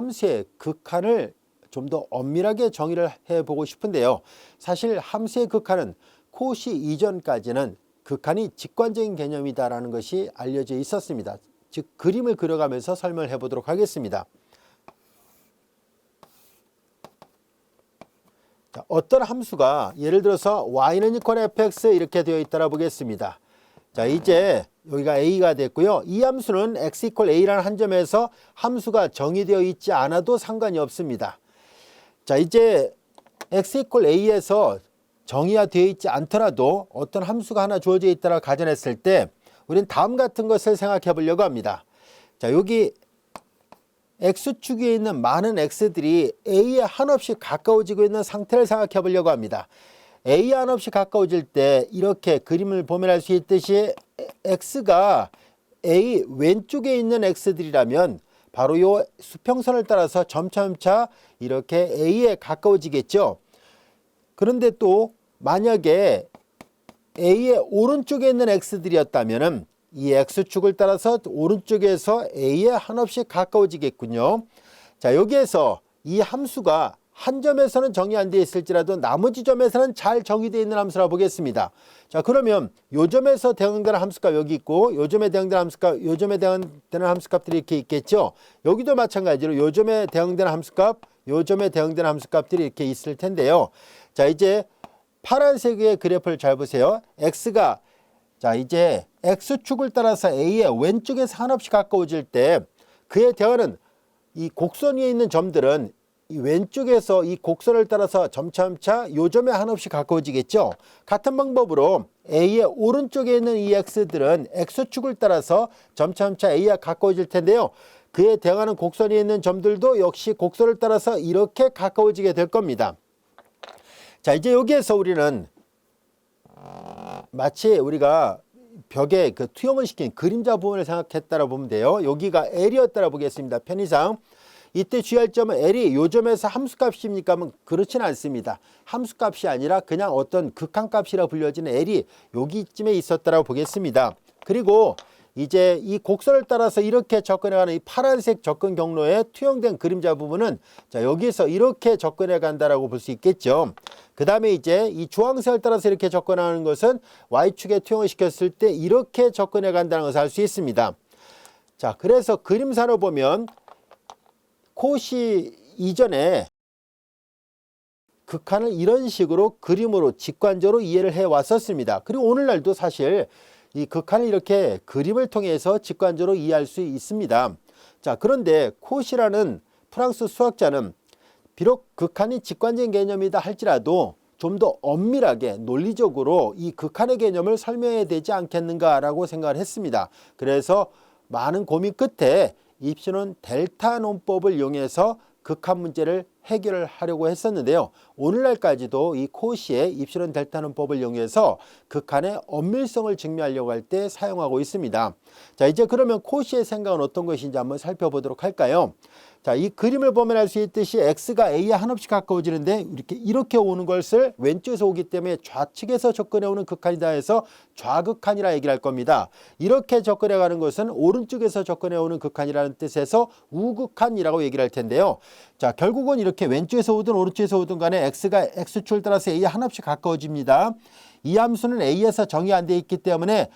함수의 극한을 좀 더 엄밀하게 정의를 해보고 싶은데요. 사실 함수의 극한은 코시 이전까지는 극한이 직관적인 개념이다라는 것이 알려져 있었습니다. 즉 그림을 그려가면서 설명을 해보도록 하겠습니다. 자, 어떤 함수가 예를 들어서 y는 이퀄 fx 이렇게 되어 있다라 보겠습니다. 자, 이제 여기가 a가 됐고요. 이 함수는 x 이퀄 a라는 한 점에서 함수가 정의되어 있지 않아도 상관이 없습니다. 자, 이제 x 이퀄 a에서 정의가 되어 있지 않더라도 어떤 함수가 하나 주어져 있다라 가정했을 때 우리는 다음 같은 것을 생각해 보려고 합니다. 자, 여기 x축 위에 있는 많은 x들이 a에 한없이 가까워지고 있는 상태를 생각해 보려고 합니다. a에 한없이 가까워질 때 이렇게 그림을 보면 알 수 있듯이 x가 a 왼쪽에 있는 x들이라면 바로 이 수평선을 따라서 점차 이렇게 a에 가까워지겠죠. 그런데 또 만약에 a의 오른쪽에 있는 x들이었다면 이 x축을 따라서 오른쪽에서 a에 한없이 가까워지겠군요. 자, 여기에서 이 함수가 한 점에서는 정의 안 되어 있을지라도 나머지 점에서는 잘 정의되어 있는 함수라 보겠습니다. 자, 그러면 요 점에서 대응되는 함수값 여기 있고 요 점에 대응되는 함수값, 요 점에 대응되는 함수값들이 이렇게 있겠죠. 여기도 마찬가지로 요 점에 대응되는 함수값, 요 점에 대응되는 함수값들이 이렇게 있을 텐데요. 자, 이제 파란색의 그래프를 잘 보세요. x가 자, 이제 x축을 따라서 a의 왼쪽에서 한없이 가까워질 때 그에 대하는 이 곡선 위에 있는 점들은 이 왼쪽에서 이 곡선을 따라서 점차 요 점에 한없이 가까워지겠죠. 같은 방법으로 a의 오른쪽에 있는 이 x들은 x축을 따라서 점차 a에 가까워질 텐데요. 그에 대하는 곡선 위에 있는 점들도 역시 곡선을 따라서 이렇게 가까워지게 될 겁니다. 자, 이제 여기에서 우리는 마치 우리가 벽에 그 투영을 시킨 그림자 부분을 생각했다라 보면 돼요. 여기가 L이었다라 보겠습니다. 편의상. 이때 주의할 점은 L이 요 점에서 함수값입니까? 하면 그렇지는 않습니다. 함수값이 아니라 그냥 어떤 극한값이라 불려지는 L이 여기쯤에 있었다라고 보겠습니다. 그리고 이제 이 곡선을 따라서 이렇게 접근해가는 이 파란색 접근 경로에 투영된 그림자 부분은 자, 여기서 이렇게 접근해 간다라고 볼 수 있겠죠. 그 다음에 이제 이 주황색을 따라서 이렇게 접근하는 것은 Y축에 투영을 시켰을 때 이렇게 접근해 간다는 것을 알 수 있습니다. 자, 그래서 그림상으로 보면 코시 이전에 극한을 이런 식으로 그림으로 직관적으로 이해를 해 왔었습니다. 그리고 오늘날도 사실 이 극한을 이렇게 그림을 통해서 직관적으로 이해할 수 있습니다. 자, 그런데 코시라는 프랑스 수학자는 비록 극한이 직관적인 개념이다 할지라도 좀 더 엄밀하게 논리적으로 이 극한의 개념을 설명해야 되지 않겠는가라고 생각을 했습니다. 그래서 많은 고민 끝에 입시는 델타 논법을 이용해서 극한 문제를 해결을 하려고 했었는데요. 오늘날까지도 이 코시의 입실론 델타 논법을 이용해서 극한의 엄밀성을 증명하려고 할 때 사용하고 있습니다. 자, 이제 그러면 코시의 생각은 어떤 것인지 한번 살펴보도록 할까요? 자, 이 그림을 보면 알 수 있듯이 x가 a에 한없이 가까워지는데 이렇게 오는 것을 왼쪽에서 오기 때문에 좌측에서 접근해 오는 극한이다 해서 좌극한이라 얘기를 할 겁니다. 이렇게 접근해 가는 것은 오른쪽에서 접근해 오는 극한이라는 뜻에서 우극한이라고 얘기를 할 텐데요. 자, 결국은 이렇게 왼쪽에서 오든 오른쪽에서 오든 간에 x가 x축을 따라서 a에 한없이 가까워집니다. 이 함수는 a에서 정의 안 되어 있기 때문에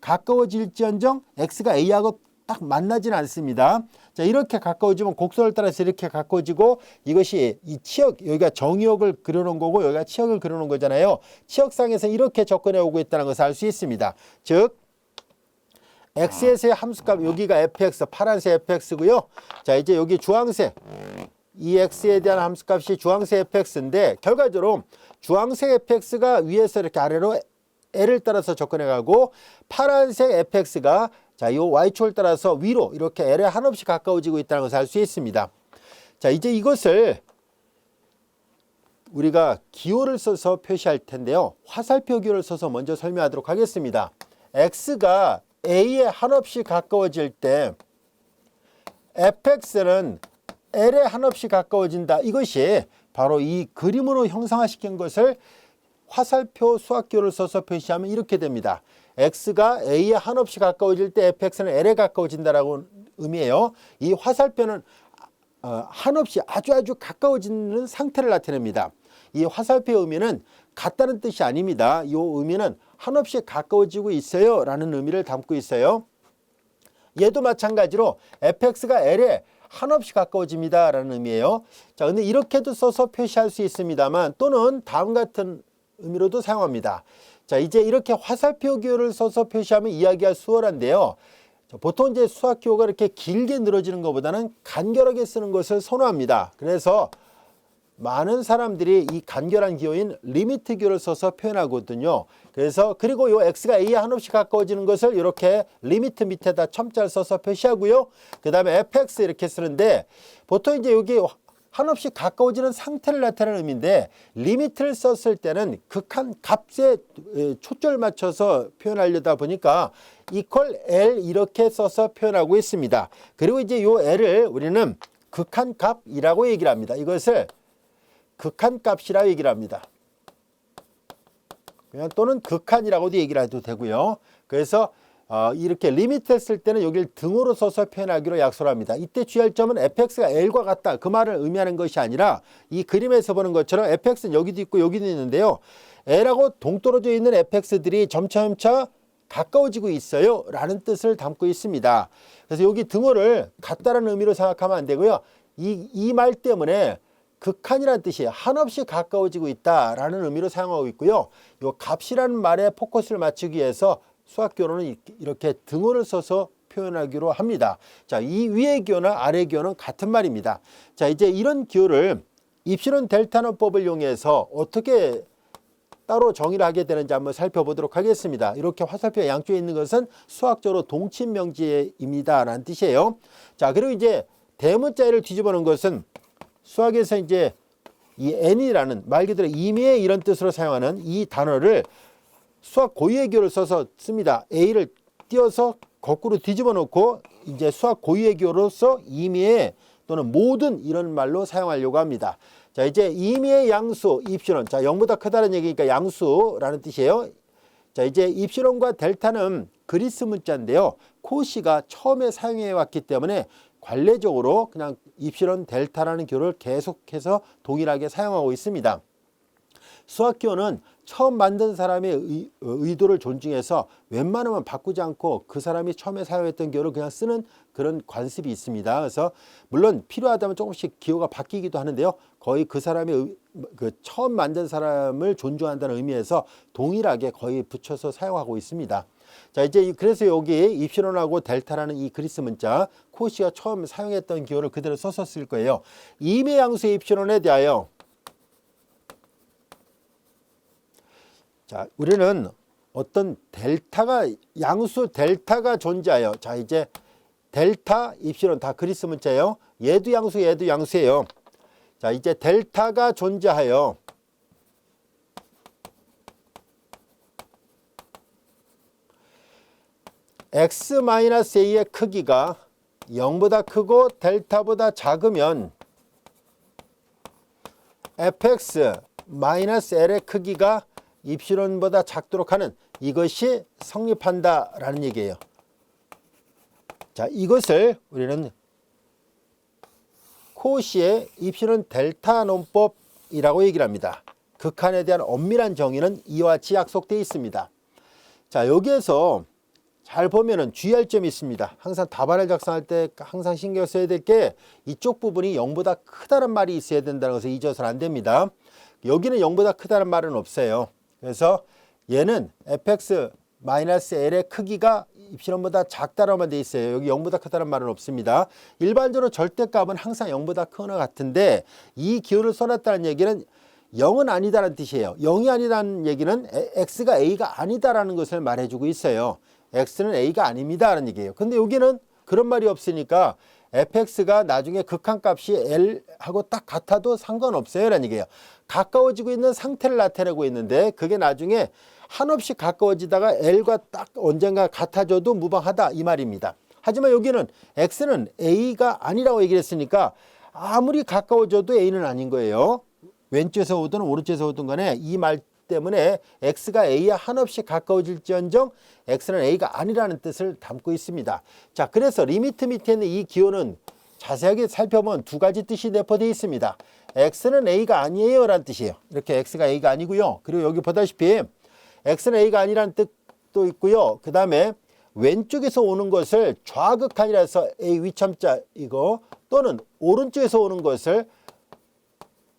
가까워질지언정 x가 a하고 딱 만나지는 않습니다. 자, 이렇게 가까워지면 곡선을 따라서 이렇게 가까워지고 이것이 이 치역, 여기가 정의역을 그려놓은 거고 여기가 치역을 그려놓은 거잖아요. 치역상에서 이렇게 접근해 오고 있다는 것을 알 수 있습니다. 즉 x에서의 함수값 여기가 fx, 파란색 fx고요. 자, 이제 여기 주황색 이 x에 대한 함수값이 주황색 fx인데 결과적으로 주황색 fx가 위에서 이렇게 아래로 l을 따라서 접근해 가고 파란색 fx가 자, 이 y축을 따라서 위로 이렇게 l에 한없이 가까워지고 있다는 것을 알 수 있습니다. 자, 이제 이것을 우리가 기호를 써서 표시할 텐데요. 화살표 기호를 써서 먼저 설명하도록 하겠습니다. x가 a에 한없이 가까워질 때 fx는 l에 한없이 가까워진다. 이것이 바로 이 그림으로 형상화시킨 것을 화살표 수학기호를 써서 표시하면 이렇게 됩니다. x가 a에 한없이 가까워질 때 fx는 l에 가까워진다라고 의미예요. 이 화살표는 한없이 아주 가까워지는 상태를 나타냅니다. 이 화살표의 의미는 같다는 뜻이 아닙니다. 이 의미는 한없이 가까워지고 있어요 라는 의미를 담고 있어요. 얘도 마찬가지로 fx가 l에 한없이 가까워집니다 라는 의미예요. 자, 근데 이렇게도 써서 표시할 수 있습니다만 또는 다음 같은 의미로도 사용합니다. 자, 이제 이렇게 화살표 기호를 써서 표시하면 이야기가 수월한데요. 보통 이제 수학 기호가 이렇게 길게 늘어지는 것보다는 간결하게 쓰는 것을 선호합니다. 그래서 많은 사람들이 이 간결한 기호인 리미트 기호를 써서 표현하거든요. 그래서 그리고 요 x가 a에 한없이 가까워지는 것을 이렇게 리미트 밑에다 첨자를 써서 표시하고요. 그 다음에 fx 이렇게 쓰는데 보통 이제 여기 한없이 가까워지는 상태를 나타내는 의미인데 리미트를 썼을 때는 극한 값에 초점을 맞춰서 표현하려다 보니까 equal L 이렇게 써서 표현하고 있습니다. 그리고 이제 요 L을 우리는 극한 값이라고 얘기를 합니다. 이것을 극한 값이라고 얘기를 합니다. 그냥 또는 극한이라고도 얘기를 해도 되고요. 그래서 이렇게 리미트 했을 때는 여기를 등호로 써서 표현하기로 약속을 합니다. 이때 주의할 점은 fx가 l과 같다 그 말을 의미하는 것이 아니라 이 그림에서 보는 것처럼 fx는 여기도 있고 여기도 있는데요. l하고 동떨어져 있는 fx들이 점차 가까워지고 있어요 라는 뜻을 담고 있습니다. 그래서 여기 등호를 같다라는 의미로 생각하면 안 되고요. 이 말 때문에 극한이라는 뜻이 한없이 가까워지고 있다라는 의미로 사용하고 있고요. 이 값이라는 말에 포커스를 맞추기 위해서 수학교로는 이렇게 등호를 써서 표현하기로 합니다. 자, 이 위의 기호나 아래 기호는 같은 말입니다. 자, 이제 이런 기호를 입실은 델타노법을 이용해서 어떻게 따로 정의를 하게 되는지 한번 살펴보도록 하겠습니다. 이렇게 화살표 양쪽에 있는 것은 수학적으로 동친명제입니다 라는 뜻이에요. 자, 그리고 이제 대문자를 뒤집어 놓은 것은 수학에서 이제 이 n이라는 말 그대로 임의의 이런 뜻으로 사용하는 이 단어를 수학 고유의 기호를 써서 씁니다. a를 띄어서 거꾸로 뒤집어 놓고 이제 수학 고유의 기호로서 임의의 또는 모든 이런 말로 사용하려고 합니다. 자, 이제 임의의 양수 입실론. 자, 0보다 크다는 얘기니까 양수라는 뜻이에요. 자, 이제 입실론과 델타는 그리스 문자인데요. 코시가 처음에 사용해 왔기 때문에 관례적으로 그냥 입실론 델타라는 기호를 계속해서 동일하게 사용하고 있습니다. 수학 기호는 처음 만든 사람의 의도를 존중해서 웬만하면 바꾸지 않고 그 사람이 처음에 사용했던 기호를 그냥 쓰는 그런 관습이 있습니다. 그래서 물론 필요하다면 조금씩 기호가 바뀌기도 하는데요. 거의 그 사람의 그 처음 만든 사람을 존중한다는 의미에서 동일하게 거의 붙여서 사용하고 있습니다. 자, 이제 그래서 여기 입실론하고 델타라는 이 그리스 문자 코시가 처음 사용했던 기호를 그대로 써서 쓸 거예요. 임의 양수의 입실론에 대하여 자, 우리는 어떤 델타가 양수 델타가 존재하여 자, 이제 델타 입실론 다 그리스 문자예요. 얘도 양수 얘도 양수예요. 자, 이제 델타가 존재하여 x-a의 크기가 0보다 크고 델타보다 작으면 fx-l의 크기가 입실론보다 작도록 하는 이것이 성립한다라는 얘기예요. 자, 이것을 우리는 코시의 입실론 델타 논법이라고 얘기를 합니다. 극한에 대한 엄밀한 정의는 이와 같이 약속되어 있습니다. 자, 여기에서 잘 보면은 주의할 점이 있습니다. 항상 답안을 작성할 때 항상 신경 써야 될 게 이쪽 부분이 0보다 크다는 말이 있어야 된다는 것을 잊어서는 안 됩니다. 여기는 0보다 크다는 말은 없어요. 그래서 얘는 fx-l의 크기가 입실론보다 작다라고만 돼 있어요. 여기 0보다 크다는 말은 없습니다. 일반적으로 절대값은 항상 0보다 크거나 같은데 이 기호를 써놨다는 얘기는 0은 아니다라는 뜻이에요. 0이 아니라는 얘기는 x가 a가 아니다라는 것을 말해주고 있어요. x는 a가 아닙니다라는 얘기예요. 근데 여기는 그런 말이 없으니까 fx가 나중에 극한값이 l하고 딱 같아도 상관없어요 라는 얘기예요. 가까워지고 있는 상태를 나타내고 있는데 그게 나중에 한없이 가까워지다가 l과 딱 언젠가 같아져도 무방하다 이 말입니다. 하지만 여기는 x는 a가 아니라고 얘기를 했으니까 아무리 가까워져도 a는 아닌 거예요. 왼쪽에서 오든 오른쪽에서 오든 간에 이 말 때문에 x가 a에 한없이 가까워질지언정 x는 a가 아니라는 뜻을 담고 있습니다. 자, 그래서 리미트 밑에 있는 이 기호는 자세하게 살펴보면 두 가지 뜻이 내포되어 있습니다. x는 a가 아니에요 라는 뜻이에요. 이렇게 x가 a가 아니고요. 그리고 여기 보다시피 x는 a가 아니라는 뜻도 있고요. 그 다음에 왼쪽에서 오는 것을 좌극한이라서 a 위첨자 이거 또는 오른쪽에서 오는 것을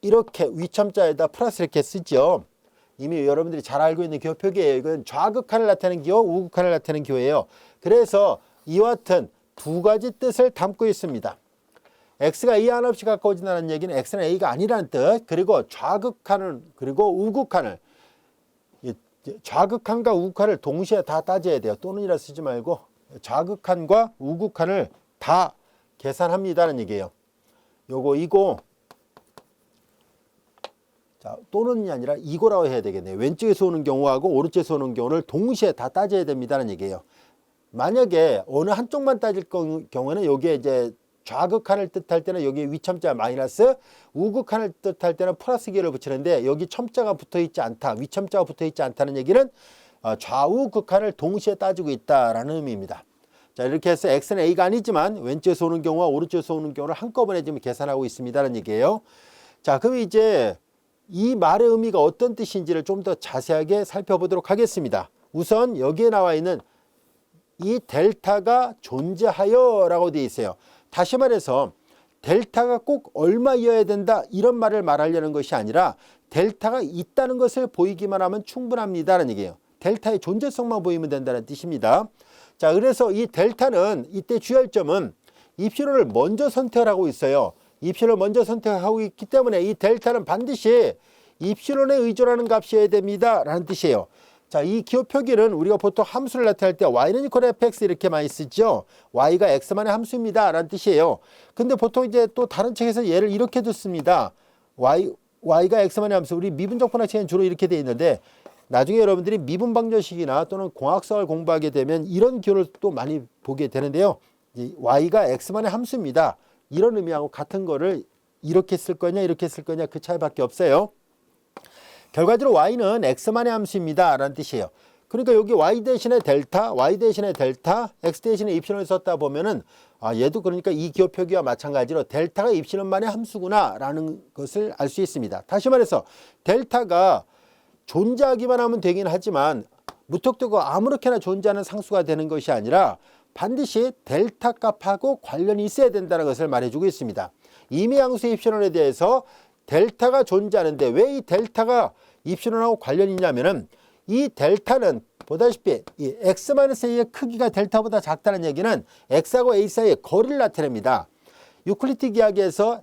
이렇게 위첨자에다 플러스 이렇게 쓰죠. 이미 여러분들이 잘 알고 있는 기호 표기예요. 이건 좌극한을 나타내는 기호, 우극한을 나타내는 기호예요. 그래서 이와 같은 두 가지 뜻을 담고 있습니다. x가 a 한없이 가까워진다는 얘기는 x는 a가 아니라는 뜻, 그리고 좌극한을 그리고 우극한을 좌극한과 우극한을 동시에 다 따져야 돼요. 또는이라 쓰지 말고 좌극한과 우극한을 다 계산합니다는 얘기예요. 요거 이거 자, 또는이 아니라 이거라고 해야 되겠네요. 왼쪽에서 오는 경우하고 오른쪽에서 오는 경우를 동시에 다 따져야 됩니다는 얘기예요. 만약에 어느 한쪽만 따질 경우는 여기에 이제 좌극한을 뜻할 때는 여기 위첨자 마이너스, 우극한을 뜻할 때는 플러스 기호를 붙이는데 여기 첨자가 붙어있지 않다, 위첨자가 붙어있지 않다는 얘기는 좌우극한을 동시에 따지고 있다라는 의미입니다. 자, 이렇게 해서 x는 a가 아니지만 왼쪽에서 오는 경우와 오른쪽에서 오는 경우를 한꺼번에 지금 계산하고 있습니다라는 얘기예요. 자, 그럼 이제 이 말의 의미가 어떤 뜻인지를 좀 더 자세하게 살펴보도록 하겠습니다. 우선 여기에 나와 있는 이 델타가 존재하여 라고 되어 있어요. 다시 말해서 델타가 꼭 얼마여야 된다 이런 말을 말하려는 것이 아니라 델타가 있다는 것을 보이기만 하면 충분합니다라는 얘기예요. 델타의 존재성만 보이면 된다는 뜻입니다. 자, 그래서 이 델타는 이때 주의할 점은 입시론을 먼저 선택을 하고 있어요. 입시론을 먼저 선택하고 있기 때문에 이 델타는 반드시 입시론에 의존하는 값이어야 됩니다 라는 뜻이에요. 자, 이 기호 표기는 우리가 보통 함수를 나타낼 때 y는 이퀄 fx 이렇게 많이 쓰죠. y가 x만의 함수입니다 라는 뜻이에요. 근데 보통 이제 또 다른 책에서 얘를 이렇게 듣습니다. y가 x만의 함수, 우리 미분적 분학책은 주로 이렇게 돼 있는데 나중에 여러분들이 미분 방정식이나 또는 공학성을 공부하게 되면 이런 기호를 또 많이 보게 되는데요. y가 x만의 함수입니다. 이런 의미하고 같은 거를 이렇게 쓸 거냐 이렇게 쓸 거냐 그 차이밖에 없어요. 결과적으로 y는 x만의 함수입니다 라는 뜻이에요. 그러니까 여기 y 대신에 델타, y 대신에 델타, x 대신에 입시론을 썼다 보면은 얘도 그러니까 이 기호 표기와 마찬가지로 델타가 입시론만의 함수구나 라는 것을 알 수 있습니다. 다시 말해서 델타가 존재하기만 하면 되긴 하지만 무턱대고 아무렇게나 존재하는 상수가 되는 것이 아니라 반드시 델타 값하고 관련이 있어야 된다는 것을 말해주고 있습니다. 임의함수의 입시론에 대해서 델타가 존재하는데 왜 이 델타가 입시론하고 관련이 있냐면은 이 델타는 보다시피 이 x-a의 크기가 델타보다 작다는 얘기는 x하고 a 사이의 거리를 나타냅니다. 유클리드 이야기에서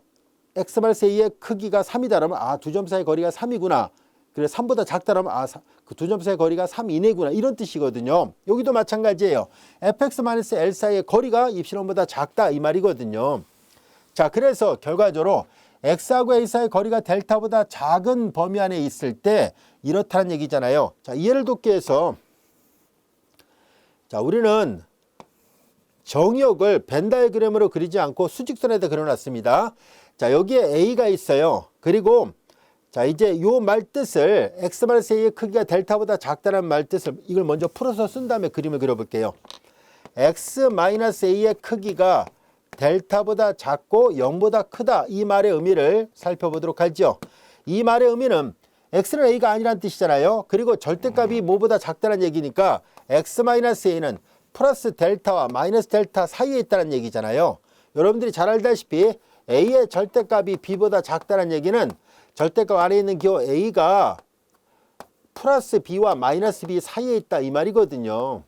x-a의 크기가 3이다 그러면 두 점 사이의 거리가 3이구나. 그래서 3보다 작다 그러면 그 두 점 사이의 거리가 3 이내구나 이런 뜻이거든요. 여기도 마찬가지예요. fx-l 사이의 거리가 입시론보다 작다 이 말이거든요. 자, 그래서 결과적으로 x하고 a 사이의 거리가 델타보다 작은 범위 안에 있을 때 이렇다는 얘기잖아요. 자, 이해를 돕기 위해서 자, 우리는 정의역을 벤 다이어그램으로 그리지 않고 수직선에다 그려놨습니다. 자, 여기에 a가 있어요. 그리고 자, 이제 요 말뜻을 x-a의 크기가 델타보다 작다는 말뜻을 이걸 먼저 풀어서 쓴 다음에 그림을 그려볼게요. x-a의 크기가 델타보다 작고 0보다 크다 이 말의 의미를 살펴보도록 하죠. 이 말의 의미는 x는 a가 아니라는 뜻이잖아요. 그리고 절대값이 뭐보다 작다는 얘기니까 x-a는 플러스 델타와 마이너스 델타 사이에 있다는 얘기잖아요. 여러분들이 잘 알다시피 a의 절대값이 b보다 작다는 얘기는 절대값 안에 있는 기호 a가 플러스 b와 마이너스 b 사이에 있다 이 말이거든요.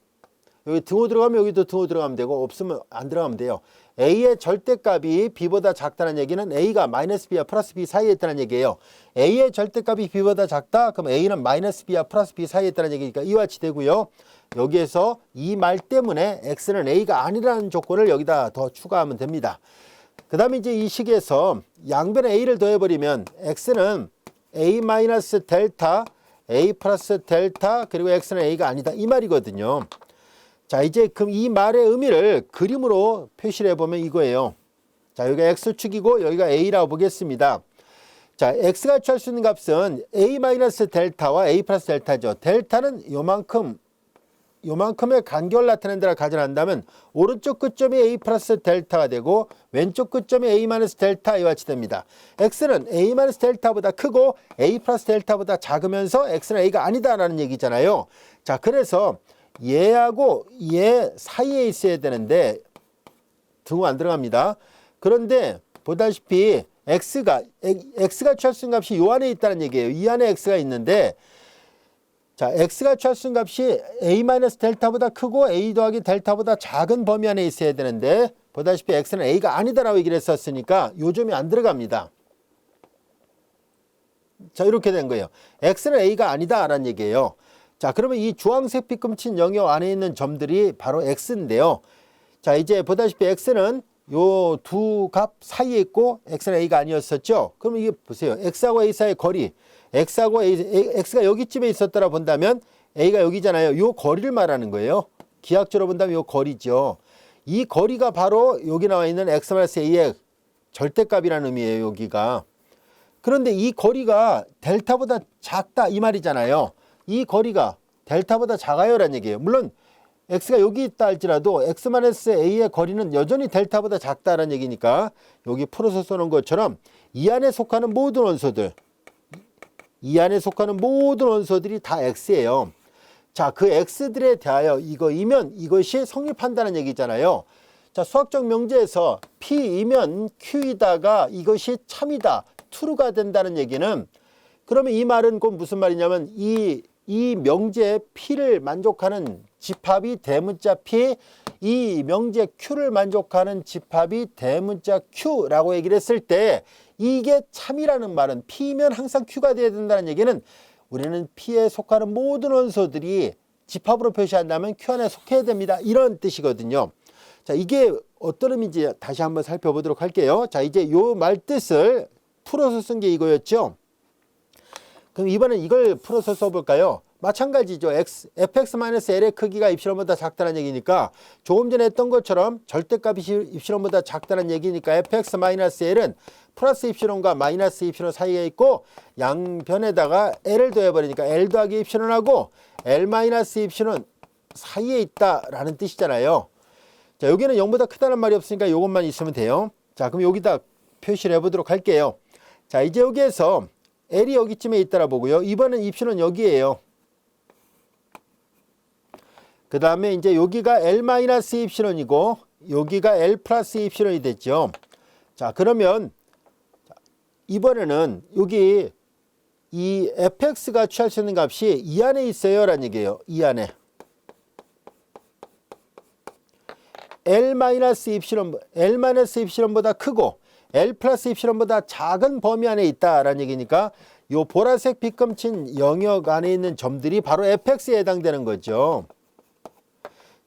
여기 등호 들어가면 여기도 등호 들어가면 되고 없으면 안 들어가면 돼요. a의 절대값이 b보다 작다는 얘기는 a가 마이너스 b와 플러스 b 사이에 있다는 얘기예요. a의 절대값이 b보다 작다? 그럼 a는 마이너스 b와 플러스 b 사이에 있다는 얘기니까 이와 같이 되고요. 여기에서 이 말 때문에 x는 a가 아니라는 조건을 여기다 더 추가하면 됩니다. 그 다음에 이제 이 식에서 양변에 a를 더해버리면 x는 a 마이너스 델타, a 플러스 델타, 그리고 x는 a가 아니다 이 말이거든요. 자, 이제 그럼 이 말의 의미를 그림으로 표시를 해보면 이거예요. 자, 여기가 x축이고 여기가 a라고 보겠습니다. 자, x가 취할 수 있는 값은 a 마이너스 델타와 a 플러스 델타죠. 델타는 요만큼의 간격을 나타낸 데라 가정한다면 오른쪽 끝점이 a 플러스 델타가 되고 왼쪽 끝점이 a 마이너스 델타 이와 같이 됩니다. x는 a 마이너스 델타보다 크고 a 플러스 델타보다 작으면서 x는 a가 아니다라는 얘기잖아요. 자, 그래서 얘하고 얘 사이에 있어야 되는데 등호 안 들어갑니다. 그런데 보다시피 x가 취할 수 있는 값이 요 안에 있다는 얘기예요. 이 안에 x가 있는데, 자, x가 취할 수 있는 값이 a-델타보다 크고 a 더하기 델타보다 작은 범위 안에 있어야 되는데, 보다시피 x는 a가 아니다라고 얘기를 했었으니까 요점이 안 들어갑니다. 자, 이렇게 된 거예요. x는 a가 아니다라는 얘기예요. 자, 그러면 이 주황색 빗금친 영역 안에 있는 점들이 바로 x인데요. 자, 이제 보다시피 x는 요 두 값 사이에 있고 x는 a가 아니었었죠. 그러면 이게 보세요. x하고 a 사이의 거리. x가 여기쯤에 있었더라 본다면 a가 여기잖아요. 요 거리를 말하는 거예요. 기하학적으로 본다면 요 거리죠. 이 거리가 바로 여기 나와 있는 x-a의 절대값이라는 의미예요. 여기가. 그런데 이 거리가 델타보다 작다 이 말이잖아요. 이 거리가 델타보다 작아요라는 얘기예요. 물론 x가 여기 있다 할지라도 x-a의 거리는 여전히 델타보다 작다라는 얘기니까 여기 풀어서 써놓은 것처럼 이 안에 속하는 모든 원소들이 다 x예요. 자, 그 x들에 대하여 이거이면 이것이 성립한다는 얘기잖아요. 자, 수학적 명제에서 p이면 q이다가 이것이 참이다, true가 된다는 얘기는, 그러면 이 말은 곧 무슨 말이냐면 이 명제 p를 만족하는 집합이 대문자 p, 이 명제 q를 만족하는 집합이 대문자 q라고 얘기를 했을 때 이게 참이라는 말은 p면 항상 q가 돼야 된다는 얘기는 우리는 p에 속하는 모든 원소들이 집합으로 표시한다면 q 안에 속해야 됩니다. 이런 뜻이거든요. 자, 이게 어떤 의미인지 다시 한번 살펴보도록 할게요. 자, 이제 요 말 뜻을 풀어서 쓴 게 이거였죠. 그럼 이번엔 이걸 풀어서 써볼까요? 마찬가지죠. fx-l의 크기가 입시론보다 작다는 얘기니까 조금 전에 했던 것처럼 절대값이 입시론보다 작다는 얘기니까 fx-l은 플러스 입시론과 마이너스 입시론 사이에 있고 양변에다가 l을 더해버리니까 l 더하기 입시론하고 l- 입시론 사이에 있다라는 뜻이잖아요. 자, 여기는 0보다 크다는 말이 없으니까 이것만 있으면 돼요. 자, 그럼 여기다 표시를 해보도록 할게요. 자, 이제 여기에서 l이 여기쯤에 있다라 보고요. 이번엔 입시론 여기에요. 그 다음에 이제 여기가 l- 입시론이고 여기가 l 플러스 입시론이 됐죠. 자, 그러면 이번에는 여기 이 fx가 취할 수 있는 값이 이 안에 있어요 라는 얘기예요. 이 안에 l- 입시론보다 크고 l 플러스 입시론보다 작은 범위 안에 있다라는 얘기니까 요 보라색 빗금친 영역 안에 있는 점들이 바로 fx에 해당되는 거죠.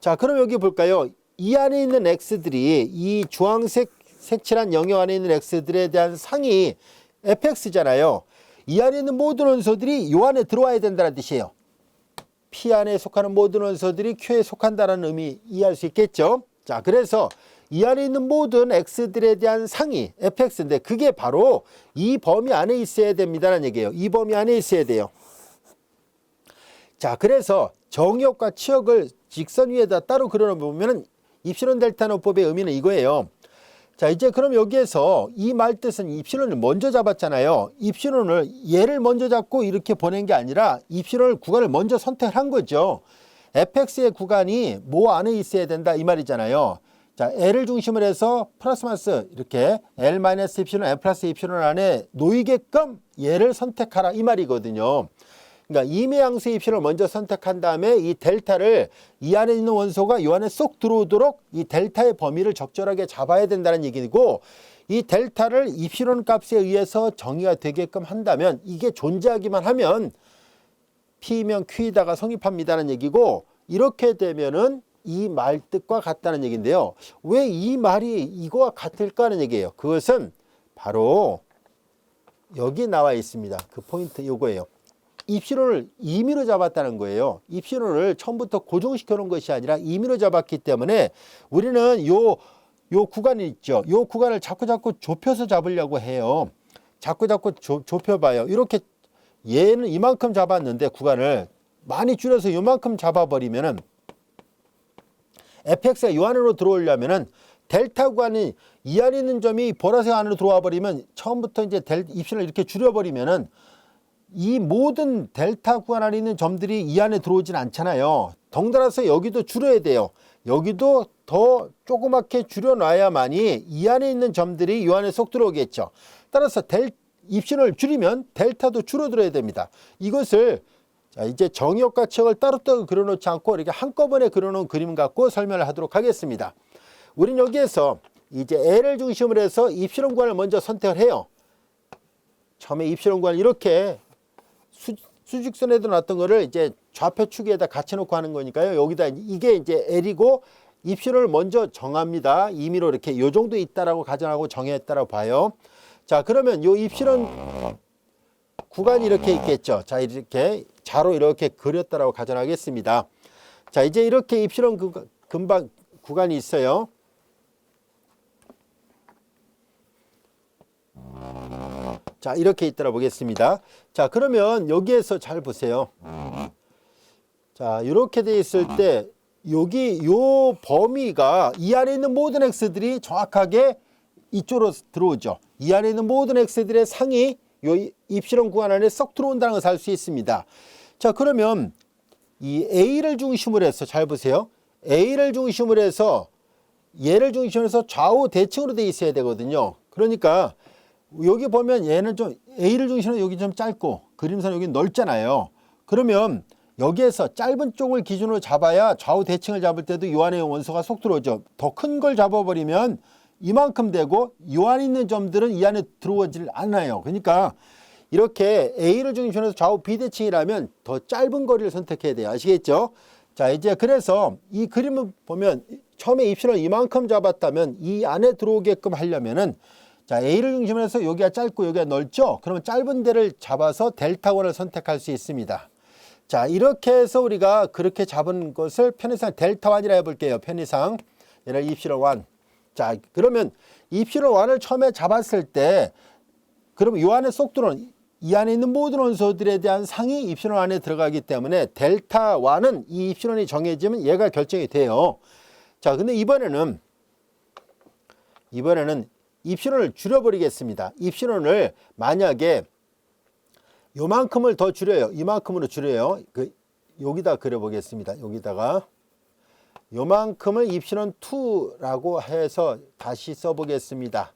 자, 그럼 여기 볼까요? 이 안에 있는 x들이 이 주황색 색칠한 영역 안에 있는 x들에 대한 상이 fx잖아요. 이 안에 있는 모든 원소들이 요 안에 들어와야 된다는 뜻이에요. P 안에 속하는 모든 원소들이 Q에 속한다는 의미 이해할 수 있겠죠? 자, 그래서 이 안에 있는 모든 x들에 대한 상이 fx인데 그게 바로 이 범위 안에 있어야 됩니다라는 얘기예요. 이 범위 안에 있어야 돼요. 자, 그래서 정역과 치역을 직선 위에다 따로 그려놓으면 입시론 델타 노법의 의미는 이거예요. 자, 이제 그럼 여기에서 이 말 뜻은 입시론을 먼저 잡았잖아요. 입시론을 얘를 먼저 잡고 이렇게 보낸 게 아니라 입시론을 구간을 먼저 선택한 거죠. fx의 구간이 뭐 안에 있어야 된다 이 말이잖아요. 자, l을 중심으로 해서 플러스 마이너스 이렇게 l 마이너스 입시론, l 플러스 입시론 안에 놓이게끔 얘를 선택하라 이 말이거든요. 그러니까 임의양수의 입시론을 먼저 선택한 다음에 이 델타를 이 안에 있는 원소가 이 안에 쏙 들어오도록 이 델타의 범위를 적절하게 잡아야 된다는 얘기고, 이 델타를 입시론 값에 의해서 정의가 되게끔 한다면 이게 존재하기만 하면 P면 Q이다가 성립합니다는 얘기고, 이렇게 되면은 이 말 뜻과 같다는 얘기인데요. 왜 이 말이 이거와 같을까 하는 얘기예요. 그것은 바로 여기 나와 있습니다. 그 포인트 요거예요. 입시론을 임의로 잡았다는 거예요. 입시론을 처음부터 고정시켜 놓은 것이 아니라 임의로 잡았기 때문에 우리는 요 구간이 있죠. 요 구간을 자꾸 좁혀서 잡으려고 해요. 자꾸 좁혀봐요. 이렇게 얘는 이만큼 잡았는데 구간을 많이 줄여서 이만큼 잡아버리면은 fx가 이 안으로 들어오려면은 델타 구간이 이 안에 있는 점이 보라색 안으로 들어와 버리면 처음부터 이제 입신을 이렇게 줄여버리면은 이 모든 델타 구간 안에 있는 점들이 이 안에 들어오진 않잖아요. 덩달아서 여기도 줄여야 돼요. 여기도 더 조그맣게 줄여놔야만이 이 안에 있는 점들이 이 안에 쏙 들어오겠죠. 따라서 입신을 줄이면 델타도 줄어들어야 됩니다. 이것을 자, 이제 정의역과 척을 따로따로 그려놓지 않고 이렇게 한꺼번에 그려놓은 그림 갖고 설명을 하도록 하겠습니다. 우린 여기에서 이제 L을 중심으로 해서 입실현 구간을 먼저 선택을 해요. 처음에 입실현 구간을 이렇게 수직선에도 놨던 거를 이제 좌표 축에다 같이 놓고 하는 거니까요. 여기다 이게 이제 L이고 입실현을 먼저 정합니다. 임의로 이렇게 요 정도 있다라고 가정하고 정했다라고 봐요. 자, 그러면 요 입실현 구간이 이렇게 있겠죠. 자, 이렇게 자로 이렇게 그렸다라고 가정하겠습니다. 자, 이제 이렇게 입실현 금방 구간이 있어요. 자, 이렇게 있더라 보겠습니다. 자, 그러면 여기에서 잘 보세요. 자, 이렇게 돼 있을 때 여기 요 범위가 이 안에 있는 모든 x들이 정확하게 이쪽으로 들어오죠. 이 안에 있는 모든 x들의 상이 요 입실현 구간 안에 쏙 들어온다는 것을 알 수 있습니다. 자, 그러면 이 A를 중심으로 해서 잘 보세요. A를 중심으로 해서 얘를 중심으로 해서 좌우 대칭으로 돼 있어야 되거든요. 그러니까 여기 보면 얘는 좀 A를 중심으로 여기 좀 짧고 그림선 여기 넓잖아요. 그러면 여기에서 짧은 쪽을 기준으로 잡아야 좌우 대칭을 잡을 때도 이 안에 원소가 쏙 들어오죠. 더 큰 걸 잡아버리면 이만큼 되고 이 안에 있는 점들은 이 안에 들어오질 않아요. 그러니까 이렇게 A를 중심으로 해서 좌우 비대칭이라면 더 짧은 거리를 선택해야 돼요. 아시겠죠? 자, 이제 그래서 이 그림을 보면 처음에 입실을 이만큼 잡았다면 이 안에 들어오게끔 하려면은 자, A를 중심으로 해서 여기가 짧고 여기가 넓죠? 그러면 짧은 데를 잡아서 델타원을 선택할 수 있습니다. 자, 이렇게 해서 우리가 그렇게 잡은 것을 편의상 델타1이라 해볼게요. 편의상. 얘를 입실원 1. 자, 그러면 입실원 1을 처음에 잡았을 때 그러면 이 안에 쏙 들어오는 이 안에 있는 모든 원소들에 대한 상이 입실원 안에 들어가기 때문에 델타1은 이 입실원이 정해지면 얘가 결정이 돼요. 자, 근데 이번에는 입실원을 줄여버리겠습니다. 입실원을 만약에 요만큼을 더 줄여요. 이만큼으로 줄여요. 여기다 그려보겠습니다. 여기다가 요만큼을 입실원 2라고 해서 다시 써보겠습니다.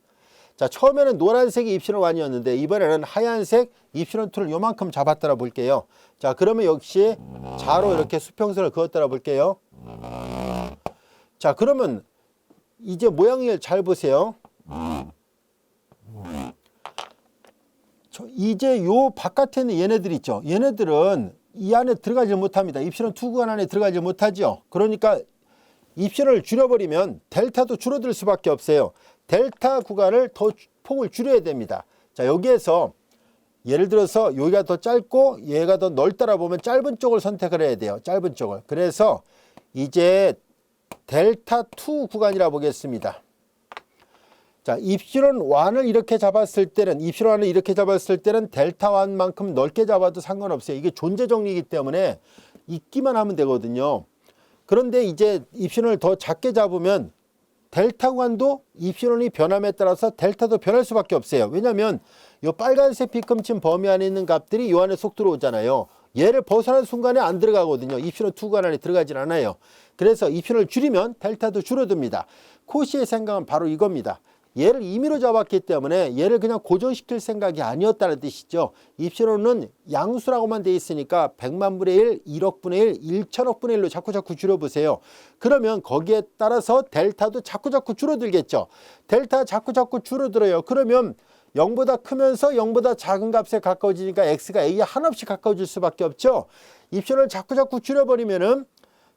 자, 처음에는 노란색이 입실원 1이었는데 이번에는 하얀색 입실원 2를 요만큼 잡았더라 볼게요. 자, 그러면 역시 자로 이렇게 수평선을 그었더라 볼게요. 자, 그러면 이제 모양을 잘 보세요. 이제 요 바깥에 있는 얘네들 있죠. 얘네들은 이 안에 들어가지 못합니다. 입실원 2 구간 안에 들어가지 못하죠. 그러니까 입실원을 줄여버리면 델타도 줄어들 수밖에 없어요. 델타 구간을 더 폭을 줄여야 됩니다. 자, 여기에서 예를 들어서 여기가 더 짧고 얘가 더 넓다라 보면 짧은 쪽을 선택을 해야 돼요. 짧은 쪽을. 그래서 이제 델타 2 구간이라 보겠습니다. 자, 입실원 1을 이렇게 잡았을 때는 델타 1만큼 넓게 잡아도 상관없어요. 이게 존재 정리이기 때문에 있기만 하면 되거든요. 그런데 이제 입실원을 더 작게 잡으면 델타 구간도 입실원이 변함에 따라서 델타도 변할 수밖에 없어요. 왜냐하면 이 빨간색 빗금친 범위 안에 있는 값들이 이 안에 쏙 들어오잖아요. 얘를 벗어난 순간에 안 들어가거든요. 입실원 2 구간 안에 들어가진 않아요. 그래서 입실원을 줄이면 델타도 줄어듭니다. 코시의 생각은 바로 이겁니다. 얘를 임의로 잡았기 때문에 얘를 그냥 고정시킬 생각이 아니었다는 뜻이죠. 입실원은 양수라고만 돼 있으니까 100만 분의 1, 1억 분의 1, 1천억 분의 1로 자꾸 줄여보세요. 그러면 거기에 따라서 델타도 자꾸 줄어들겠죠. 델타 자꾸 줄어들어요. 그러면 0보다 크면서 0보다 작은 값에 가까워지니까 x가 a에 한없이 가까워질 수밖에 없죠. 입실원을 자꾸 줄여버리면은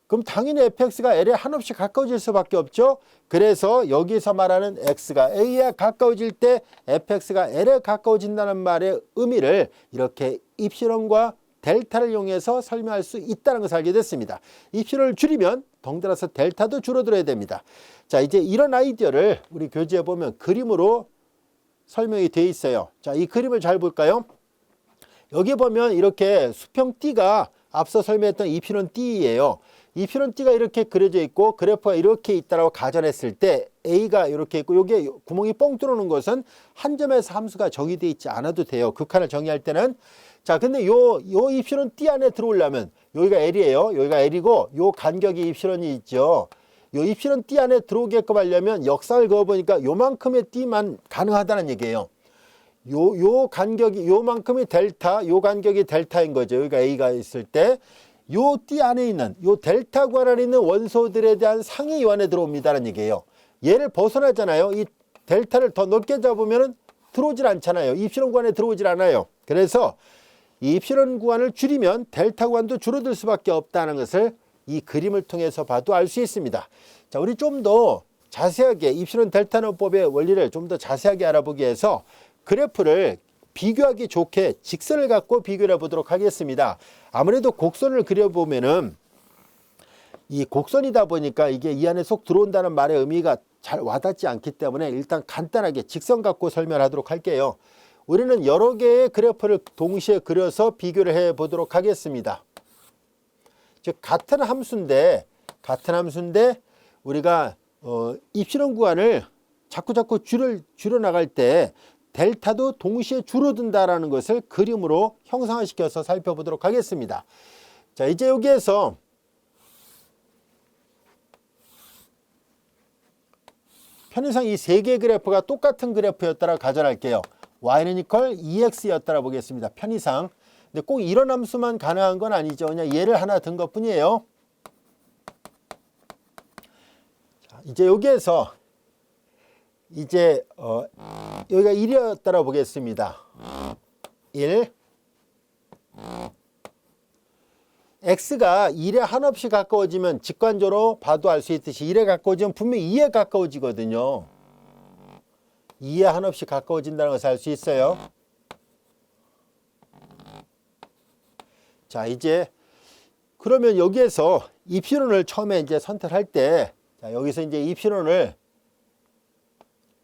그럼 당연히 fx가 l에 한없이 가까워질 수밖에 없죠. 그래서 여기서 말하는 x가 a에 가까워질 때 fx가 l에 가까워진다는 말의 의미를 이렇게 입실원과 델타를 이용해서 설명할 수 있다는 것을 알게 됐습니다. 입실원을 줄이면 덩달아서 델타도 줄어들어야 됩니다. 자, 이제 이런 아이디어를 우리 교재에 보면 그림으로 설명이 되어 있어요. 자, 이 그림을 잘 볼까요? 여기 보면 이렇게 수평 띠가 앞서 설명했던 이필원 띠예요. 이필원 띠가 이렇게 그려져 있고 그래프가 이렇게 있다라고 가정했을 때 A가 이렇게 있고 여기에 구멍이 뻥 뚫어놓은 것은 한 점에서 함수가 정의되어 있지 않아도 돼요. 극한을 정의할 때는. 자, 근데 요 이필원 띠 안에 들어오려면 여기가 L이에요. 여기가 L이고 요 간격이 이필원이 있죠. 요 이필원 띠 안에 들어오게끔 하려면 역상을 그어보니까 요만큼의 띠만 가능하다는 얘기예요. 요 간격이 요만큼이 델타, 요 간격이 델타인 거죠. 여기가 A가 있을 때 요 띠 안에 있는 요 델타 관 안에 있는 원소들에 대한 상이 요 안에 들어옵니다라는 얘기예요. 얘를 벗어나잖아요. 이 델타를 더 넓게 잡으면 들어오질 않잖아요. 이필원 구간에 들어오질 않아요. 그래서 이 이필원 구간을 줄이면 델타 구간도 줄어들 수밖에 없다는 것을 이 그림을 통해서 봐도 알 수 있습니다. 자, 우리 좀 더 자세하게 이필원 델타노법의 원리를 좀 더 자세하게 알아보기 위해서 그래프를 비교하기 좋게 직선을 갖고 비교를 해보도록 하겠습니다. 아무래도 곡선을 그려보면은 이 곡선이다 보니까 이게 이 안에 쏙 들어온다는 말의 의미가 잘 와닿지 않기 때문에 일단 간단하게 직선 갖고 설명하도록 할게요. 우리는 여러 개의 그래프를 동시에 그려서 비교를 해 보도록 하겠습니다. 즉 같은 함수인데 우리가 이필원 구간을 자꾸 줄여 나갈 때 델타도 동시에 줄어든다라는 것을 그림으로 형상화시켜서 살펴보도록 하겠습니다. 자, 이제 여기에서 편의상 이 세 개의 그래프가 똑같은 그래프였다라 가정할게요. y는 이퀄 2x였다라 보겠습니다. 편의상. 근데 꼭 이런 함수만 가능한 건 아니죠. 그냥 얘를 하나 든 것 뿐이에요. 자, 이제 여기에서 이제 여기가 1이었다라 보겠습니다. 1. x가 1에 한없이 가까워지면 직관적으로 봐도 알 수 있듯이 1에 가까워지면 분명히 2에 가까워지거든요. 2에 한없이 가까워진다는 것을 알 수 있어요. 자, 이제 그러면 여기에서 이필원을 처음에 이제 선택할 때, 자, 여기서 이제 이필원을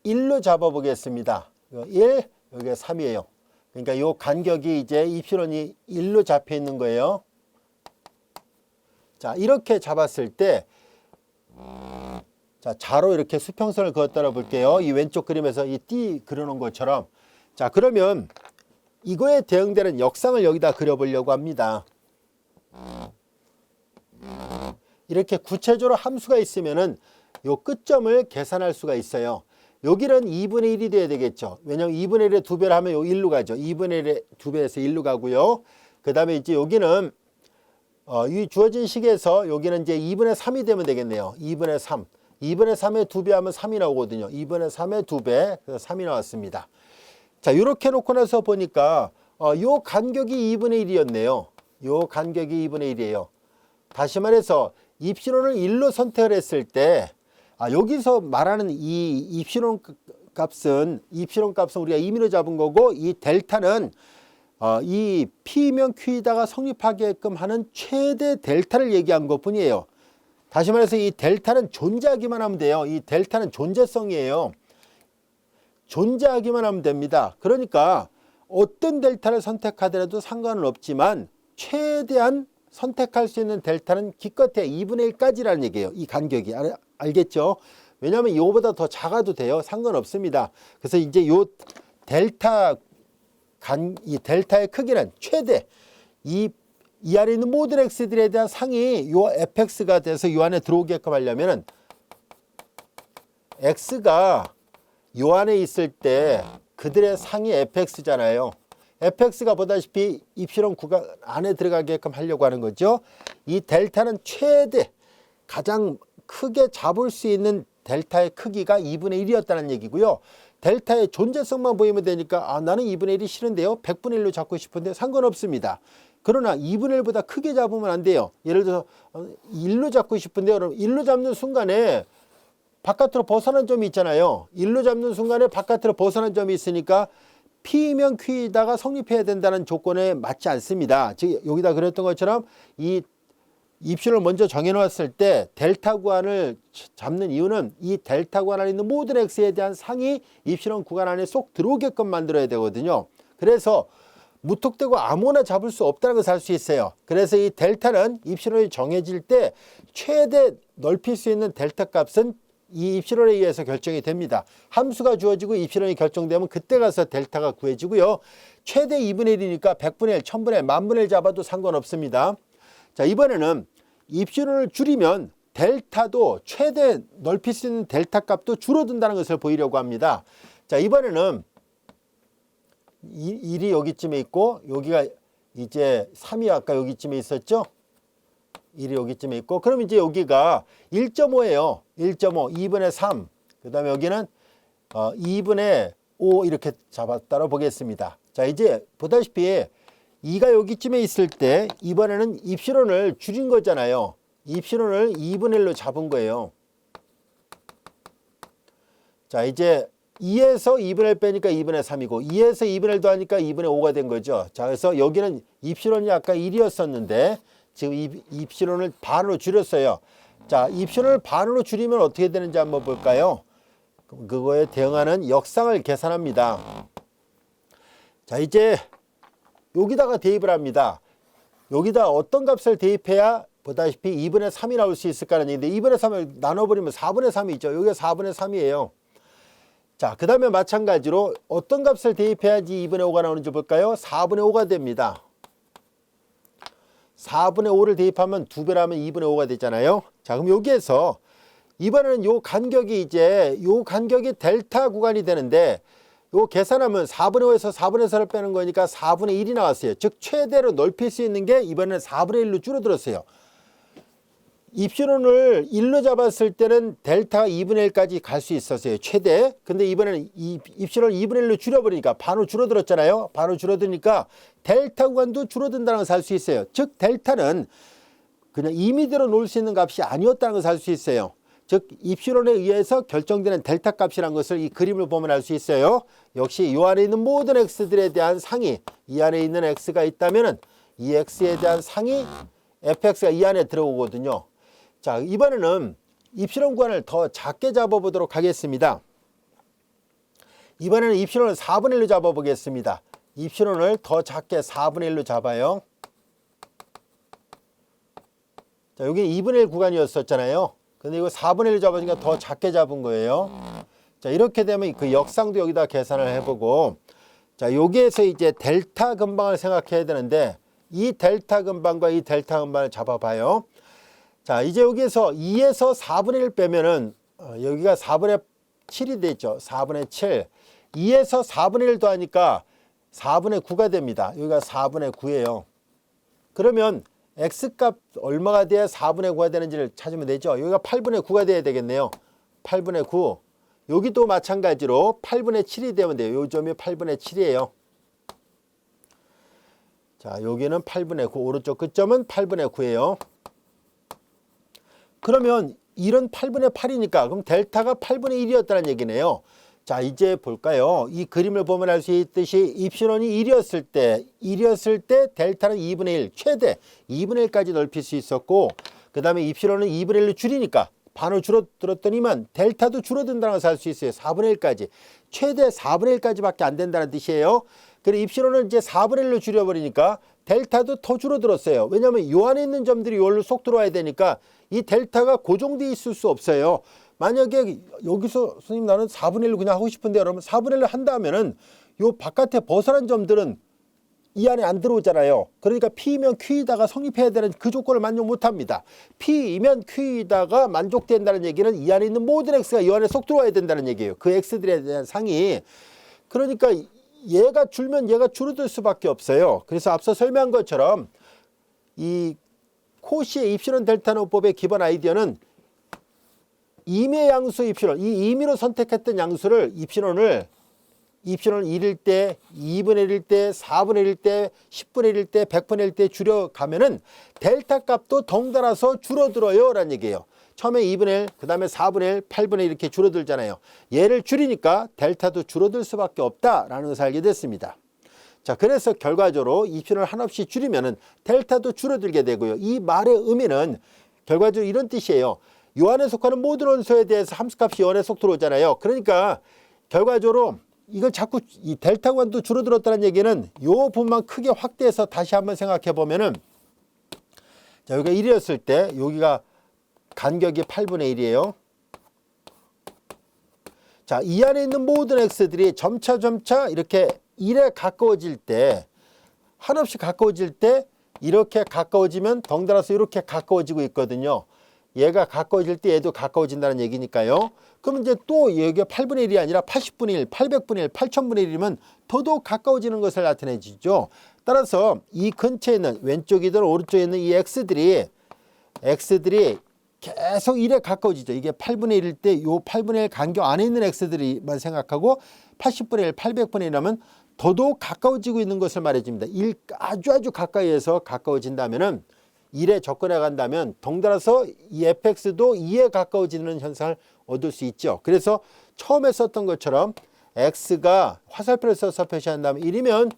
1로 잡아 보겠습니다. 1, 여기가 3이에요. 그러니까 요 간격이 이제 이필원이 1로 잡혀 있는 거예요. 자, 이렇게 잡았을 때, 자, 자로 이렇게 수평선을 그었다라 볼게요. 이 왼쪽 그림에서 이 띠 그려놓은 것처럼. 자, 그러면 이거에 대응되는 역상을 여기다 그려보려고 합니다. 이렇게 구체적으로 함수가 있으면은 요 끝점을 계산할 수가 있어요. 여기는 2분의 1이 돼야 되겠죠. 왜냐하면 2분의 1의 2배를 하면 요 1로 가죠. 2분의 1의 2배에서 1로 가고요. 그 다음에 이제 여기는 이 주어진 식에서 여기는 이제 2분의 3이 되면 되겠네요. 2분의 3. 2분의 3의 2배 하면 3이 나오거든요. 2분의 3의 2배, 그래서 3이 나왔습니다. 자, 이렇게 놓고 나서 보니까 요 간격이 2분의 1이었네요. 요 간격이 2분의 1이에요. 다시 말해서 입신호를 1로 선택을 했을 때 여기서 말하는 이 입신호 값은 우리가 임의로 잡은 거고, 이 델타는 이 P면 Q에다가 성립하게끔 하는 최대 델타를 얘기한 것 뿐이에요. 다시 말해서 이 델타는 존재하기만 하면 돼요. 이 델타는 존재성이에요. 존재하기만 하면 됩니다. 그러니까 어떤 델타를 선택하더라도 상관은 없지만 최대한 선택할 수 있는 델타는 기껏해 2분의 1까지라는 얘기예요. 이 간격이. 알겠죠? 왜냐하면 이거보다 더 작아도 돼요. 상관없습니다. 그래서 이제 이 델타의 크기는 최대 이 안에 있는 모든 x들에 대한 상이 요 fx가 돼서 요 안에 들어오게끔 하려면은 x가 요 안에 있을 때 그들의 상이 fx잖아요. fx가 보다시피 입실험 구간 안에 들어가게끔 하려고 하는 거죠. 이 델타는 최대 가장 크게 잡을 수 있는 델타의 크기가 2분의 1이었다는 얘기고요. 델타의 존재성만 보이면 되니까 나는 2분의 1이 싫은데요. 100분의 1로 잡고 싶은데 상관없습니다. 그러나 2분의 1보다 크게 잡으면 안 돼요. 예를 들어서 1로 잡고 싶은데요. 그럼 1로 잡는 순간에 바깥으로 벗어난 점이 있잖아요. 1로 잡는 순간에 바깥으로 벗어난 점이 있으니까 P면 Q에다가 성립해야 된다는 조건에 맞지 않습니다. 즉 여기다 그랬던 것처럼 이 입시론을 먼저 정해놓았을 때 델타 구간을 잡는 이유는 이 델타 구간 안에 있는 모든 x에 대한 상이 입시론 구간 안에 쏙 들어오게끔 만들어야 되거든요. 그래서 무턱대고 아무나 잡을 수 없다는 것을 알 수 있어요. 그래서 이 델타는 입시론이 정해질 때 최대 넓힐 수 있는 델타 값은 이 입시론에 의해서 결정이 됩니다. 함수가 주어지고 입시론이 결정되면 그때 가서 델타가 구해지고요. 최대 2분의 1이니까 100분의 1, 1000분의 1, 만분의 1 잡아도 상관없습니다. 자, 이번에는 입시론을 줄이면 델타도 최대 넓힐 수 있는 델타 값도 줄어든다는 것을 보이려고 합니다. 자, 이번에는 1이 여기쯤에 있고 여기가 이제 3이 아까 여기쯤에 있었죠. 1이 여기쯤에 있고 그럼 이제 여기가 1.5예요. 1.5, 2분의 3. 그 다음에 여기는 2분의 5 이렇게 잡았다고 보겠습니다. 자, 이제 보다시피 2가 여기쯤에 있을 때 이번에는 입시론을 줄인 거잖아요. 입시론을 2분의 1로 잡은 거예요. 자, 이제 2에서 2분의 1 빼니까 2분의 3이고 2에서 2분의 1 더하니까 2분의 5가 된 거죠. 자, 그래서 여기는 입시론이 아까 1이었었는데 지금 입시론을 반으로 줄였어요. 자, 입시론을 반으로 줄이면 어떻게 되는지 한번 볼까요? 그거에 대응하는 역상을 계산합니다. 자, 이제 여기다가 대입을 합니다. 여기다 어떤 값을 대입해야 보다시피 2분의 3이 나올 수 있을까라는 얘기인데 2분의 3을 나눠버리면 4분의 3이 있죠. 여기가 4분의 3이에요. 자, 그 다음에 마찬가지로 어떤 값을 대입해야지 2분의 5가 나오는지 볼까요? 4분의 5가 됩니다. 4분의 5를 대입하면 2배라면 2분의 5가 되잖아요. 자, 그럼 여기에서 이번에는 요 간격이 이제 요 간격이 델타 구간이 되는데 요 계산하면 4분의 5에서 4분의 4를 빼는 거니까 4분의 1이 나왔어요. 즉 최대로 넓힐 수 있는 게 이번에는 4분의 1로 줄어들었어요. 입시론을 1로 잡았을 때는 델타가 2분의 1까지 갈 수 있었어요. 최대. 근데 이번에는 입시론을 2분의 1로 줄여버리니까 반으로 줄어들었잖아요. 반으로 줄어드니까 델타 구간도 줄어든다는 것을 알 수 있어요. 즉 델타는 그냥 임의대로 놓을 수 있는 값이 아니었다는 것을 알 수 있어요. 즉 입시론에 의해서 결정되는 델타 값이라는 것을 이 그림을 보면 알 수 있어요. 역시 이 안에 있는 모든 x들에 대한 상이 이 안에 있는 x가 있다면 이 x에 대한 상이 fx가 이 안에 들어오거든요. 자, 이번에는 입시론 구간을 더 작게 잡아보도록 하겠습니다. 이번에는 입시론을 4분의 1로 잡아보겠습니다. 입시론을 더 작게 4분의 1로 잡아요. 자, 여기 2분의 1 구간이었었잖아요. 근데 이거 4분의 1로 잡으니까 더 작게 잡은 거예요. 자, 이렇게 되면 그 역상도 여기다 계산을 해보고, 자, 여기에서 이제 델타 근방을 생각해야 되는데, 이 델타 근방과 이 델타 근방을 잡아봐요. 자, 이제 여기에서 2에서 4분의 1 빼면은 여기가 4분의 7이 되죠. 4분의 7. 2에서 4분의 1 더하니까 4분의 9가 됩니다. 여기가 4분의 9예요. 그러면 x값 얼마가 돼야 4분의 9가 되는지를 찾으면 되죠. 여기가 8분의 9가 돼야 되겠네요. 8분의 9. 여기도 마찬가지로 8분의 7이 되면 돼요. 요 점이 8분의 7이에요. 자, 여기는 8분의 9. 오른쪽 끝점은 8분의 9예요. 그러면 1은 8분의 8이니까 그럼 델타가 8분의 1이었다는 얘기네요. 자, 이제 볼까요? 이 그림을 보면 알 수 있듯이 입시론이 1이었을 때 델타는 2분의 1, 최대 2분의 1까지 넓힐 수 있었고, 그 다음에 입시론은 2분의 1로 줄이니까 반으로 줄어들었더니만 델타도 줄어든다는 것을 알 수 있어요. 4분의 1까지. 최대 4분의 1까지밖에 안 된다는 뜻이에요. 그리고 입시론은 이제 4분의 1로 줄여버리니까 델타도 더 줄어들었어요. 왜냐하면 요 안에 있는 점들이 요로 쏙 들어와야 되니까 이 델타가 고정되어 있을 수 없어요. 만약에 여기서 선생님 나는 4분의 1로 그냥 하고 싶은데 여러분 4분의 1로 한다면은 요 바깥에 벗어난 점들은 이 안에 안 들어오잖아요. 그러니까 P이면 Q이다가 성립해야 되는 그 조건을 만족 못합니다. P이면 Q이다가 만족된다는 얘기는 이 안에 있는 모든 X가 이 안에 쏙 들어와야 된다는 얘기예요. 그 X들에 대한 상이. 그러니까 얘가 줄면 얘가 줄어들 수밖에 없어요. 그래서 앞서 설명한 것처럼 이 코시의 입시론 델타 노법의 기본 아이디어는 임의 양수 입시론, 이 임의로 선택했던 양수를 입시론을 1일 때, 2분의 1일 때, 4분의 1일 때, 10분의 1일 때, 100분의 1일 때 줄여가면은 델타 값도 덩달아서 줄어들어요 라는 얘기예요. 처음에 2분의 1, 그 다음에 4분의 1, 8분의 1 이렇게 줄어들잖아요. 얘를 줄이니까 델타도 줄어들 수밖에 없다라는 것을 알게 됐습니다. 자, 그래서 결과적으로 입신을 한없이 줄이면은 델타도 줄어들게 되고요. 이 말의 의미는 결과적으로 이런 뜻이에요. 요 안에 속하는 모든 원소에 대해서 함수값이 요 안에 속 들어오잖아요. 그러니까 결과적으로 이걸 자꾸 이 델타관도 줄어들었다는 얘기는 요 부분만 크게 확대해서 다시 한번 생각해 보면은, 자, 여기가 1이었을 때 여기가 간격이 8분의 1이에요. 자, 이 안에 있는 모든 x들이 점차 이렇게 1에 가까워질 때, 한없이 가까워질 때 이렇게 가까워지면 덩달아서 이렇게 가까워지고 있거든요. 얘가 가까워질 때 얘도 가까워진다는 얘기니까요. 그럼 이제 또 여기가 8분의 1이 아니라 80분의 1, 800분의 1, 8000분의 1이면 더더욱 가까워지는 것을 나타내주죠. 따라서 이 근처에 있는, 왼쪽이든 오른쪽에 있는 이 x들이 계속 1에 가까워지죠. 이게 8분의 1일 때 요 8분의 1 간격 안에 있는 x들이만 생각하고 80분의 1, 800분의 1이라면 더더욱 가까워지고 있는 것을 말해줍니다. 아주 가까이에서 가까워진다면은 1에 접근해 간다면 덩달아서 이 fx도 2에 가까워지는 현상을 얻을 수 있죠. 그래서 처음에 썼던 것처럼 x가 화살표를 써서 표시한다면 1이면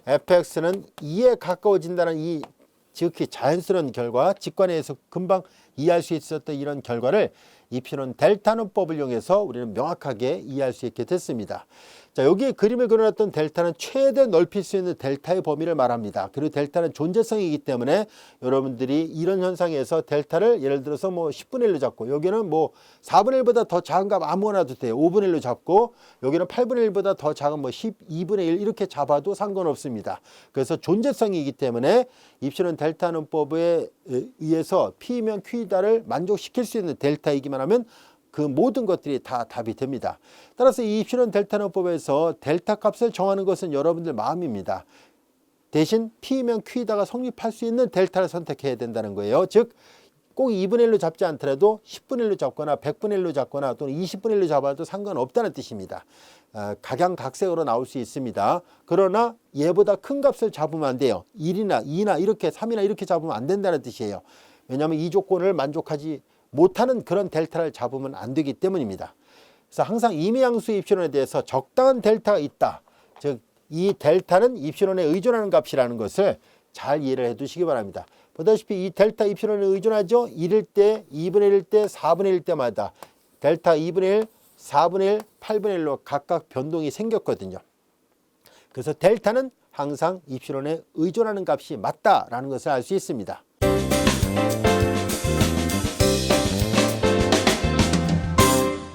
fx는 2에 가까워진다는 이 지극히 자연스러운 결과, 직관에서 금방 이해할 수 있었던 이런 결과를 입시론 델타는법을 이용해서 우리는 명확하게 이해할 수 있게 됐습니다. 자, 여기 그림을 그려놨던 델타는 최대 넓힐 수 있는 델타의 범위를 말합니다. 그리고 델타는 존재성이기 때문에 여러분들이 이런 현상에서 델타를 예를 들어서 뭐 10분의 1로 잡고, 여기는 뭐 4분의 1보다 더 작은 값 아무거나 도 돼요. 5분의 1로 잡고, 여기는 8분의 1보다 더 작은 뭐 12분의 1 이렇게 잡아도 상관없습니다. 그래서 존재성이기 때문에 입시론 델타는법에 의해서 P면 Q다를 만족시킬 수 있는 델타이기만 하면 그 모든 것들이 다 답이 됩니다. 따라서 이 입시론 델타는법에서 델타 값을 정하는 것은 여러분들 마음입니다. 대신 P면 Q다가 성립할 수 있는 델타를 선택해야 된다는 거예요. 즉 꼭 2분의 1로 잡지 않더라도 10분의 1로 잡거나 100분의 1로 잡거나 또는 20분의 1로 잡아도 상관없다는 뜻입니다. 각양각색으로 나올 수 있습니다. 그러나 얘보다 큰 값을 잡으면 안 돼요. 1이나 2나 이렇게 3이나 이렇게 잡으면 안 된다는 뜻이에요. 왜냐하면 이 조건을 만족하지 못하는 그런 델타를 잡으면 안 되기 때문입니다. 그래서 항상 임의함수 입시론에 대해서 적당한 델타가 있다. 즉 이 델타는 입시론에 의존하는 값이라는 것을 잘 이해를 해 두시기 바랍니다. 보다시피 이 델타 입시론에 의존하죠. 1일 때, 2분의 1일 때, 4분의 1일 때마다 델타 2분의 1, 4분의 1, 8분의 1로 각각 변동이 생겼거든요. 그래서 델타는 항상 입시론에 의존하는 값이 맞다라는 것을 알 수 있습니다.